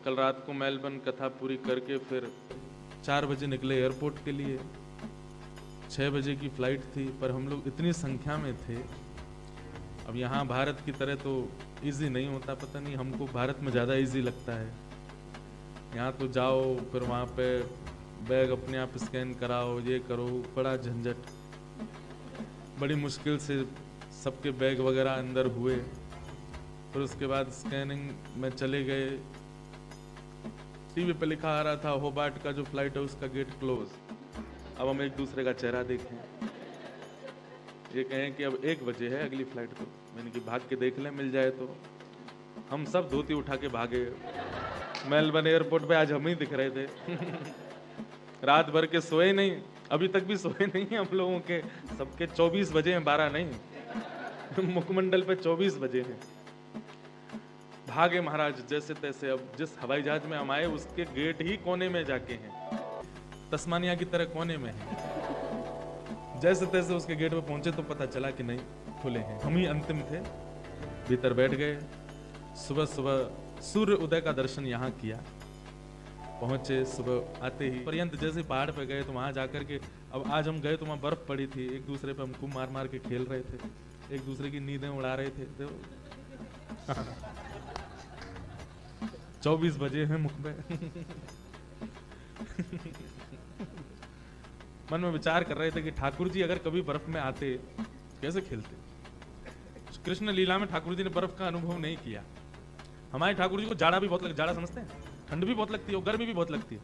कल रात को मेलबर्न कथा पूरी करके फिर 4 बजे निकले एयरपोर्ट के लिए। 6 बजे की फ्लाइट थी, पर हम लोग इतनी संख्या में थे। अब यहाँ भारत की तरह तो इजी नहीं होता, पता नहीं हमको भारत में ज़्यादा इजी लगता है। यहाँ तो जाओ, फिर वहाँ पे बैग अपने आप स्कैन कराओ, ये करो, बड़ा झंझट। बड़ी मुश्किल से सबके बैग वगैरह अंदर हुए, फिर उसके बाद स्कैनिंग में चले गए। टीवी पे लिखा आ रहा था होबार्ट का जो फ्लाइट है उसका गेट क्लोज। अब हम एक दूसरे का चेहरा देखें, ये कहें कि अब 1 बजे है अगली फ्लाइट को, मैंने कि भाग के देख लें मिल जाए तो। हम सब धोती उठा के भागे। मेलबर्न एयरपोर्ट पे आज हम ही दिख रहे थे। रात भर के सोए नहीं, अभी तक भी सोए नहीं हैं हम लोगों के सबके 24 बजे हैं, 12 नहीं। मुखमंडल पे 24 बजे हैं। भागे महाराज जैसे तैसे। अब जिस हवाई जहाज में हम आए उसके गेट ही कोने में जाके हैं, तस्मानिया की तरह कोने में है। जैसे तैसे उसके गेट पे पहुंचे तो पता चला कि नहीं खुले हैं, हम ही अंतिम थे। भीतर बैठ गए। सुबह सुबह सूर्य उदय का दर्शन यहाँ किया। पहुंचे सुबह आते ही पर्यंत जैसे पहाड़ पे गए तो वहां जाकर के, अब आज हम गए तो वहां बर्फ पड़ी थी, एक दूसरे पे हम कुम मार मार के खेल रहे थे, एक दूसरे की नींदें उड़ा रहे थे। तो 24 बजे हैं मुख में। मन में विचार कर रहे थे कि ठाकुर जी अगर कभी बर्फ में आते कैसे खेलते। कृष्ण लीला में ठाकुर जी ने बर्फ का अनुभव नहीं किया। हमारे ठाकुर जी को जाड़ा भी बहुत जाड़ा समझते हैं, ठंड भी बहुत लगती है और गर्मी भी बहुत लगती है।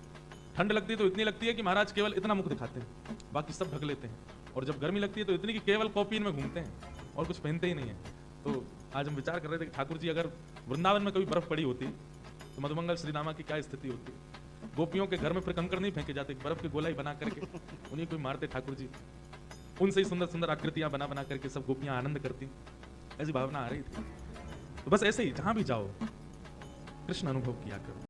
ठंड लगती है तो इतनी लगती है कि महाराज केवल इतना मुख दिखाते हैं, बाकी सब ढक लेते हैं। और जब गर्मी लगती है तो इतनी कि केवल कॉपीन में घूमते हैं और कुछ पहनते ही नहीं है। तो आज हम विचार कर रहे थे कि ठाकुर जी अगर वृंदावन में कभी बर्फ पड़ी होती तो मधुमंगल श्रीरामा की क्या स्थिति होती। गोपियों के घर में फिर कंकड़ नहीं फेंके जाते, बर्फ की गोलाई बना करके उन्हीं को मारते ठाकुर जी। उनसे ही सुंदर सुंदर आकृतियां बना बना करके सब गोपियां आनंद करती। ऐसी भावना आ रही थी। तो बस ऐसे ही जहां भी जाओ कृष्ण अनुभव किया करो।